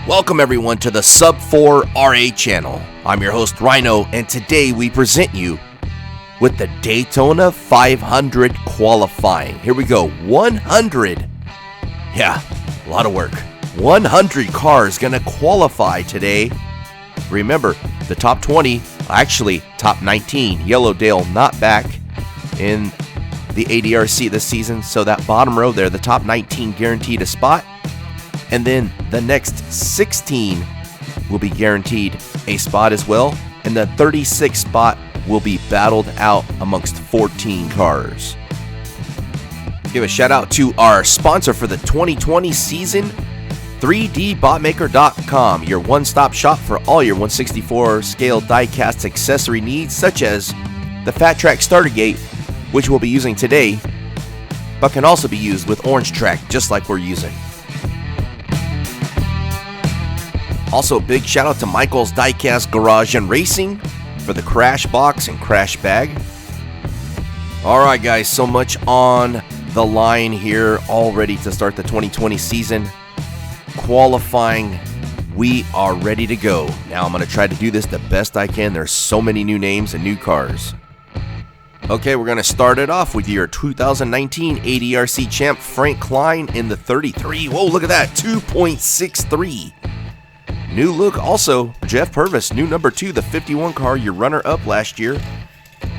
Welcome everyone to the Sub 4 RA channel. I'm your host Rhino, and today we present you with the Daytona 500 qualifying. Here we go, 100. Yeah, a lot of work. 100 cars gonna qualify today. Remember, the top 20, actually top 19, Yellowdale not back in the ADRC this season, so that bottom row there, the top 19 guaranteed a spot. And then the next 16 will be guaranteed a spot as well. And the 36th spot will be battled out amongst 14 cars. Give a shout out to our sponsor for the 2020 season, 3dbotmaker.com, your one-stop shop for all your 1/64 scale die-cast accessory needs, such as the Fat Track starter gate, which we'll be using today, but can also be used with Orange Track, just like we're using. Also, a big shout out to Michael's Diecast Garage and Racing for the crash box and crash bag. Alright guys, so much on the line here, all ready to start the 2020 season. Qualifying, we are ready to go. Now I'm going to try to do this the best I can. There's so many new names and new cars. Okay, we're going to start it off with your 2019 ADRC champ Frank Klein in the 33. Whoa, look at that, 2.63. New look also, Jeff Purvis, new number 2, the 51 car, your runner-up last year,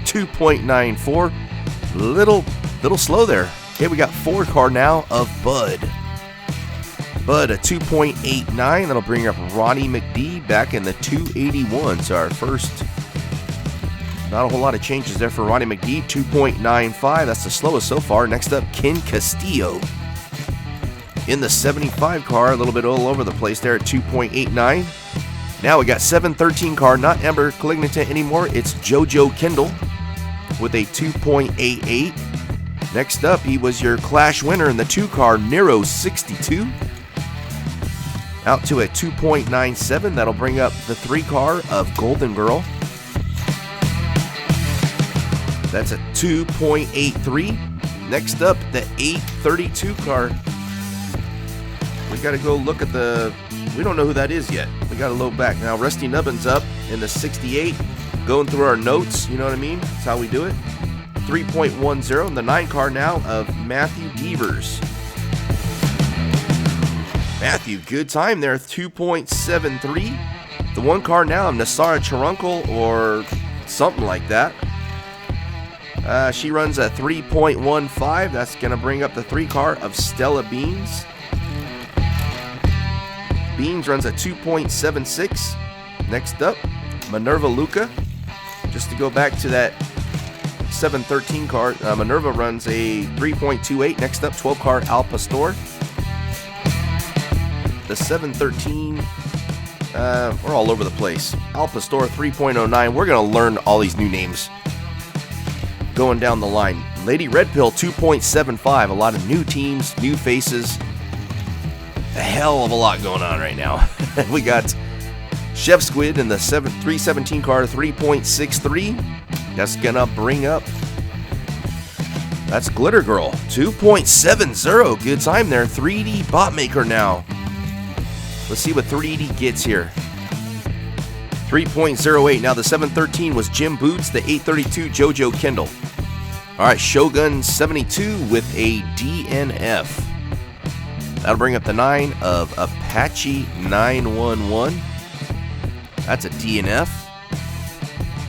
2.94. Little slow there. Okay, we got 4 car now of Bud. Bud, a 2.89. That'll bring up Ronnie McD back in the 281. So our first, not a whole lot of changes there for Ronnie McD, 2.95. That's the slowest so far. Next up, Ken Castillo. In the 75 car, a little bit all over the place there at 2.89. Now we got 713 car, not Ember Calignita anymore. It's JoJo Kendall with a 2.88. Next up, he was your Clash winner in the 2 car, Nero 62. Out to a 2.97. That'll bring up the 3 car of Golden Girl. That's a 2.83. Next up, the 832 car. We got to go look at we don't know who that is yet. We got to load back. Now, Rusty Nubbin's up in the 68. Going through our notes, you know what I mean? That's how we do it. 3.10. And the 9 car now of Matthew Devers. Matthew, good time there. 2.73. The 1 car now of Nasara Charunkel or something like that. She runs a 3.15. That's going to bring up the 3 car of Stella Beans. Beans runs a 2.76. Next up, Minerva Luca. Just to go back to that 713 car, Minerva runs a 3.28. Next up, 12 car Al Pastor. The 713, we're all over the place. Al Pastor 3.09. We're going to learn all these new names going down the line. Lady Red Pill 2.75. A lot of new teams, new faces. A hell of a lot going on right now. We got Chef Squid in the 317 car, 3.63. That's gonna bring up, that's Glitter Girl, 2.70. Good time there. 3D Botmaker now. Let's see what 3D gets here. 3.08. Now the 713 was Jim Boots, the 832 JoJo Kendall. All right, Shogun 72 with a DNF. That'll bring up the 9 of Apache 911. That's a DNF.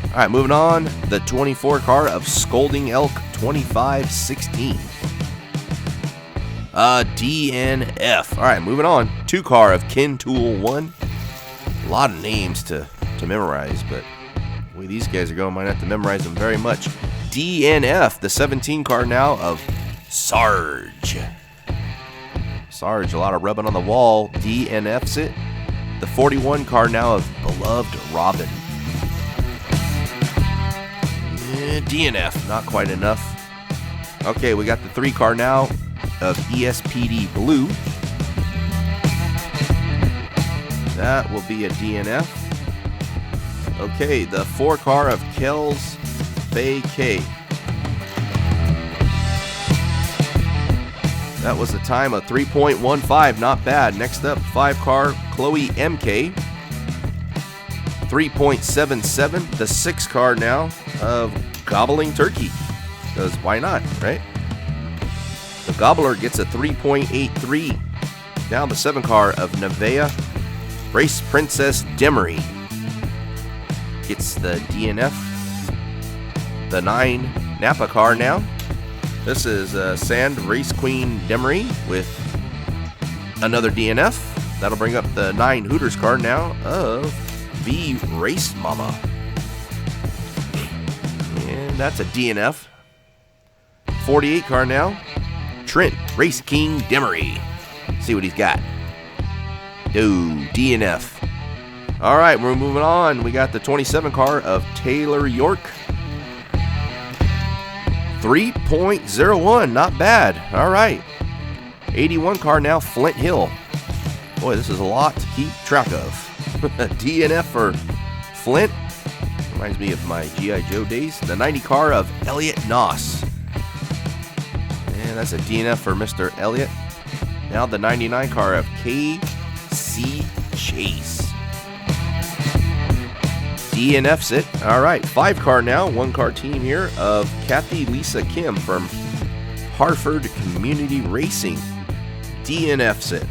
All right, moving on. The 24 car of Scolding Elk 2516. DNF. All right, moving on. 2 car of Ken Tool 1. A lot of names to memorize, but the way these guys are going, might have to memorize them very much. DNF. The 17 car now of Sarge. Sarge, a lot of rubbing on the wall. DNFs it. The 41 car now of Beloved Robin. DNF, not quite enough. Okay, we got the 3 car now of ESPD Blue. That will be a DNF. Okay, the 4 car of Kells Bay K. That was a time of 3.15, not bad. Next up, 5-car Chloe MK. 3.77, the 6-car now of Gobbling Turkey. Because why not, right? The Gobbler gets a 3.83. Now the 7-car of Nevea. Race Princess Demery gets the DNF. The 9 Napa car now. This is Sand Race Queen Demery with another DNF. That'll bring up the 9 Hooters car now of V Race Mama. And that's a DNF. 48 car now. Trent Race King Demery. See what he's got. DNF. All right, we're moving on. We got the 27 car of Taylor York. 3.01, not bad. All right. 81 car now, Flint Hill. Boy, this is a lot to keep track of. DNF for Flint. Reminds me of my G.I. Joe days. The 90 car of Elliot Noss. And that's a DNF for Mr. Elliot. Now the 99 car of K.C. Chase. DNF's it. All right, 5-car now, 1-car team here of Kathy Lisa Kim from Hartford Community Racing. DNF's it.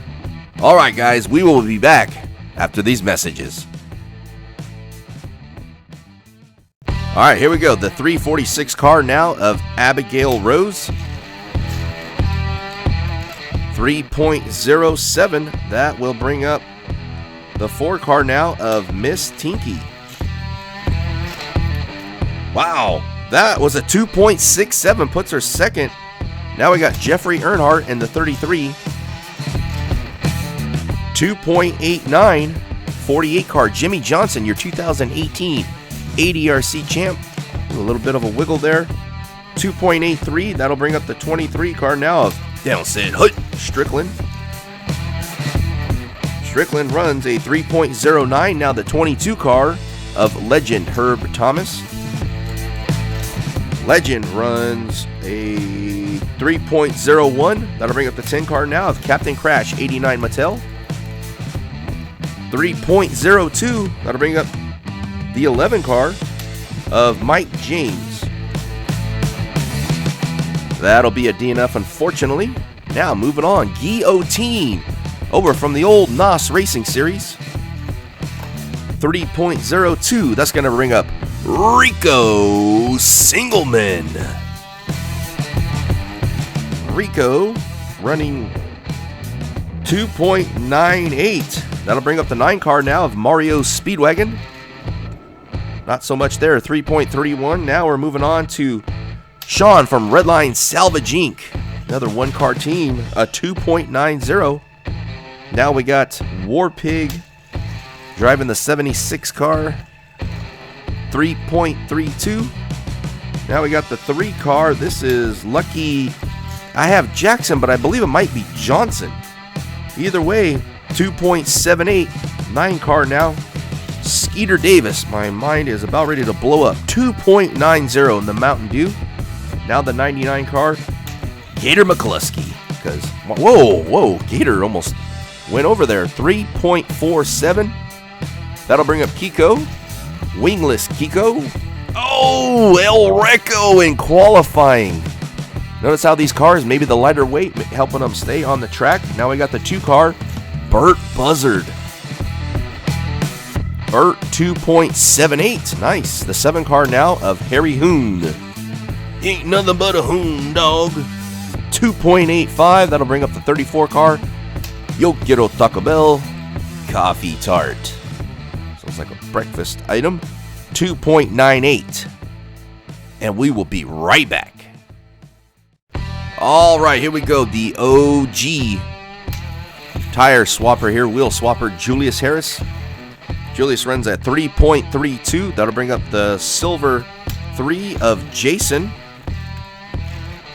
All right, guys, we will be back after these messages. All right, here we go. The 346 car now of Abigail Rose. 3.07. That will bring up the 4-car now of Miss Tinky. Wow, that was a 2.67, puts her second. Now we got Jeffrey Earnhardt in the 33. 2.89, 48-car Jimmy Johnson, your 2018 ADRC champ. A little bit of a wiggle there. 2.83, that'll bring up the 23 car now of Downset Hut Strickland. Strickland runs a 3.09, now the 22 car of Legend Herb Thomas. Legend runs a 3.01. That'll bring up the 10 car now of Captain Crash 89 Mattel. 3.02. That'll bring up the 11 car of Mike James. That'll be a DNF, unfortunately. Now moving on. Guillotine over from the old NOS Racing Series. 3.02. That's going to bring up Rico Singleman. Rico running 2.98. That'll bring up the 9 car now of Mario Speedwagon. Not so much there, 3.31. Now we're moving on to Sean from Redline Salvage Inc. Another 1-car team, a 2.90. Now we got War Pig driving the 76 car. 3.32. Now we got the 3 car. This is Lucky. I have Jackson, but I believe it might be Johnson. Either way, 2.78. 9 car now. Skeeter Davis. My mind is about ready to blow up. 2.90 in the Mountain Dew. Now the 99 car. Gator McCluskey. Because, whoa, Gator almost went over there. 3.47. That'll bring up Kiko. Wingless Kiko. Oh, El Reco in qualifying. Notice how these cars, maybe the lighter weight, helping them stay on the track. Now we got the 2 car, Burt Buzzard. Burt 2.78. Nice. The 7 car now of Harry Hoon. Ain't nothing but a hoon, dog. 2.85. That'll bring up the 34 car, Yo Quiero Taco Bell Coffee Tart. Sounds like a breakfast item. 2.98. And we will be right back. All right, here we go. The OG tire swapper here, wheel swapper, Julius Harris. Julius runs at 3.32. That'll bring up the silver 3 of Jason.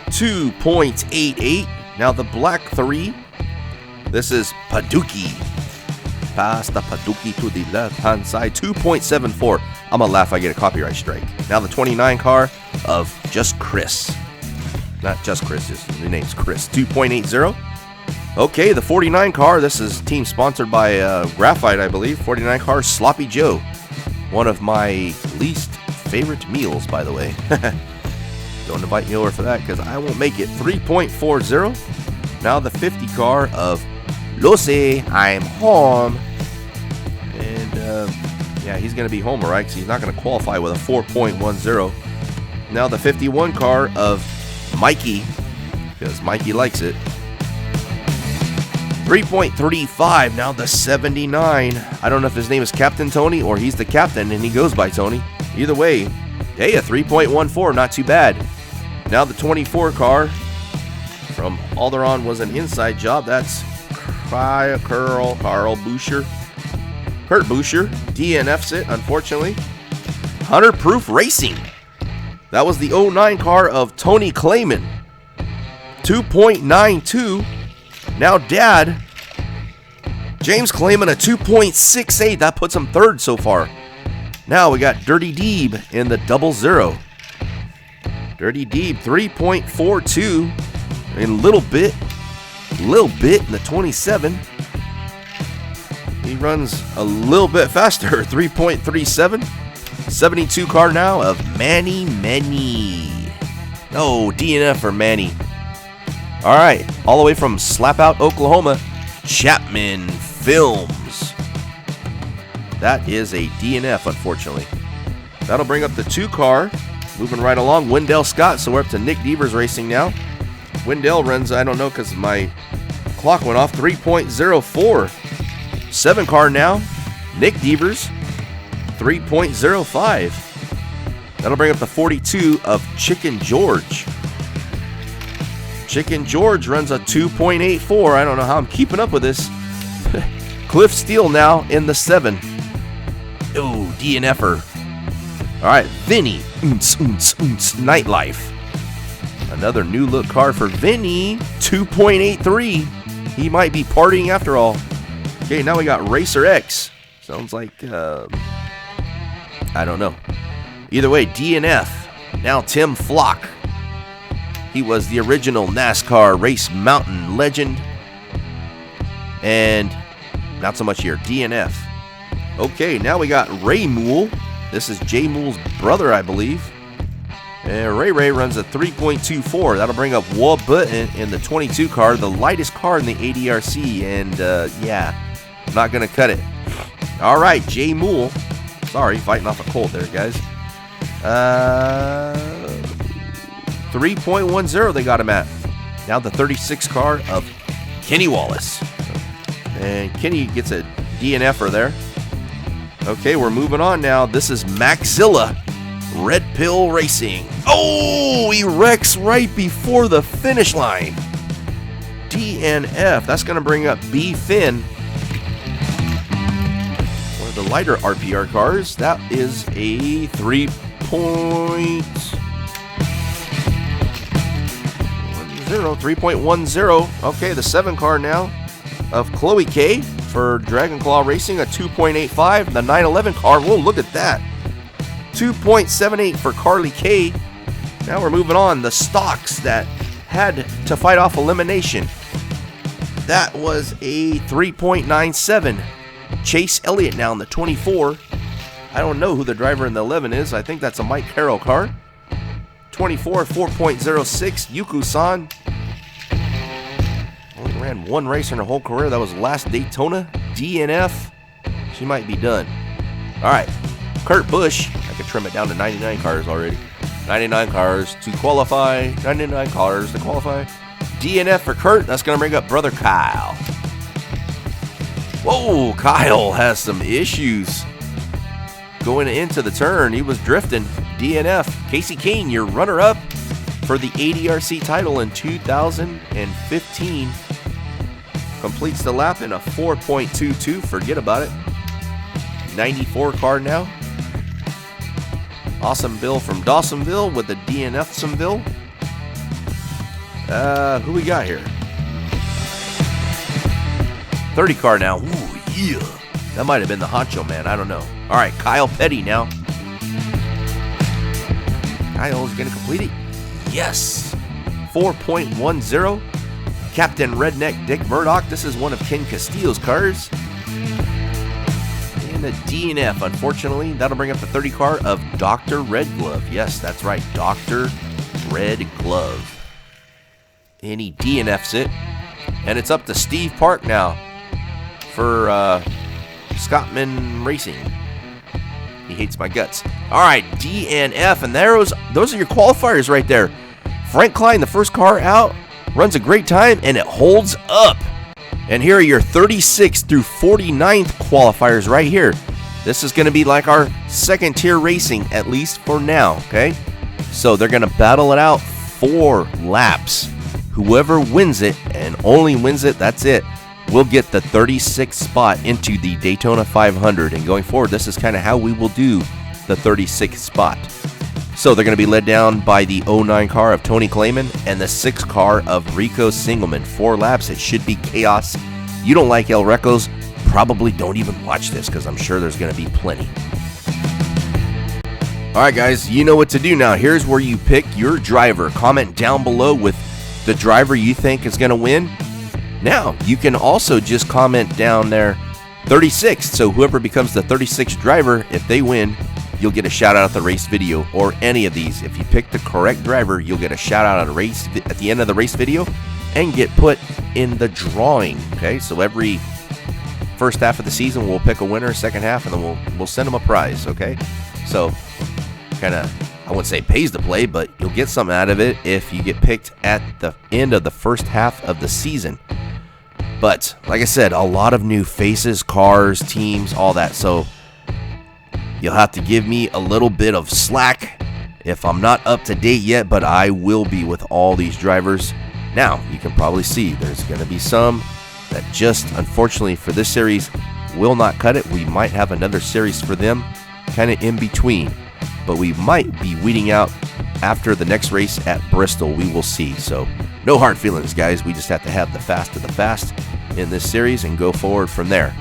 2.88. Now the black 3. This is Paduki. Pass the Paduki to the left-hand side. 2.74. I'm going to laugh if I get a copyright strike. Now the 29 car of Just Chris. Not just Chris, his name's Chris. 2.80. Okay, the 49 car. This is team sponsored by Graphite, I believe. 49 car, Sloppy Joe. One of my least favorite meals, by the way. Don't invite me over for that because I won't make it. 3.40. Now the 50 car of Lucy, I'm home. And yeah, he's going to be home, all right, because he's not going to qualify with a 4.10. Now the 51 car of Mikey, because Mikey likes it. 3.35. Now the 79. I don't know if his name is Captain Tony or he's the captain and he goes by Tony. Either way, hey, a 3.14. Not too bad. Now the 24 car from Alderaan was an inside job. That's Carl Boucher. Kurt Boucher. DNFs it, unfortunately. 100 Proof Racing. That was the 09 car of Tony Clayman. 2.92. Now Dad, James Clayman, a 2.68. That puts him third so far. Now we got Dirty Deeb in the 00. Dirty Deeb, 3.42. In little bit in the 27. He runs a little bit faster, 3.37. 72 car now of Manny. Oh, DNF for Manny. All right, all the way from Slapout, Oklahoma, Chapman Films. That is a DNF, unfortunately. That'll bring up the 2 car. Moving right along, Wendell Scott. So we're up to Nick Devers Racing now. Wendell runs, I don't know because my clock went off, 3.04. 7 car now, Nick Devers, 3.05. That'll bring up the 42 of Chicken George. Chicken George runs a 2.84. I don't know how I'm keeping up with this. Cliff Steele now in the 7. Oh, DNFer. All right, Vinny. Nightlife. Another new look car for Vinny. 2.83. He might be partying after all. Okay, now we got Racer X. Sounds like, I don't know. Either way, DNF. Now Tim Flock. He was the original NASCAR Race Mountain legend. And not so much here. DNF. Okay, now we got Ray Moole. This is Jay Moole's brother, I believe. And Ray runs a 3.24. That'll bring up Walt Button in the 22 car, the lightest car in the ADRC. And yeah, not going to cut it. All right, Jay Moole. Sorry, fighting off a cold there, guys. 3.10 they got him at. Now the 36 car of Kenny Wallace. And Kenny gets a DNFer there. Okay, we're moving on now. This is Maxilla Red Pill Racing. Oh, he wrecks right before the finish line. DNF. That's going to bring up B. Finn. One of the lighter RPR cars. That is a 3.10. Okay, the 7 car now of Chloe K for Dragon Claw Racing, a 2.85. The 911 car, whoa, look at that. 2.78 for Carly K. Now we're moving on. The stocks that had to fight off elimination. That was a 3.97. Chase Elliott now in the 24. I don't know who the driver in the 11 is. I think that's a Mike Carroll car. 24, 4.06. Yuku-san. Only ran one race in her whole career. That was last Daytona. DNF. She might be done. All right. Kurt Busch. I could trim it down to 99 cars already. 99 cars to qualify. 99 cars to qualify. DNF for Kurt. That's going to bring up brother Kyle. Whoa, Kyle has some issues. Going into the turn, he was drifting. DNF. Casey Kane, your runner-up for the ADRC title in 2015. Completes the lap in a 4.22. Forget about it. 94 car now. Awesome Bill from Dawsonville with the DNF-someville. Who we got here? 30 car now. Ooh, yeah. That might have been the Honcho Man. I don't know. All right, Kyle Petty now. Kyle's going to complete it. Yes. 4.10. Captain Redneck Dick Murdoch. This is one of Ken Castillo's cars. And a DNF, unfortunately. That'll bring up the 30 car of Dr. Red Glove. Yes, that's right, Dr. Red Glove. And he DNFs it. And it's up to Steve Park now for Scottman Racing. He hates my guts. All right, DNF, and those are your qualifiers right there. Frank Klein, the first car out, runs a great time, and it holds up. And here are your 36th through 49th qualifiers right here. This is going to be like our second tier racing, at least for now, okay? So they're going to battle it out 4 laps. Whoever wins it, and only wins it, that's it, will get the 36th spot into the Daytona 500. And going forward, this is kind of how we will do the 36th spot. So they're going to be led down by the 09 car of Tony Clayman and the 6 car of Rico Singleman. 4 laps. It should be chaos. You don't like El Recos? Probably don't even watch this, because I'm sure there's going to be plenty. All right, guys, you know what to do now. Here's where you pick your driver. Comment down below with the driver you think is going to win. Now, you can also just comment down there 36th. So whoever becomes the 36th driver, if they win, you'll get a shout out at the race video, or any of these. If you pick the correct driver, you'll get a shout out at the end of the race video and get put in the drawing. Okay, so every first half of the season we'll pick a winner, second half, and then we'll send them a prize. Okay, so kind of, I wouldn't say pays to play, but you'll get something out of it if you get picked at the end of the first half of the season. But like I said, a lot of new faces, cars, teams, all that. So you'll have to give me a little bit of slack if I'm not up to date yet, but I will be with all these drivers. Now, you can probably see there's going to be some that just, unfortunately for this series, will not cut it. We might have another series for them kind of in between, but we might be weeding out after the next race at Bristol. We will see. So no hard feelings, guys. We just have to have the fast of the fast in this series and go forward from there.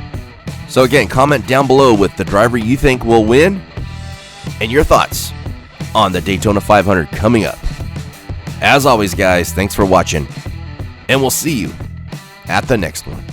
So again, comment down below with the driver you think will win and your thoughts on the Daytona 500 coming up. As always, guys, thanks for watching, and we'll see you at the next one.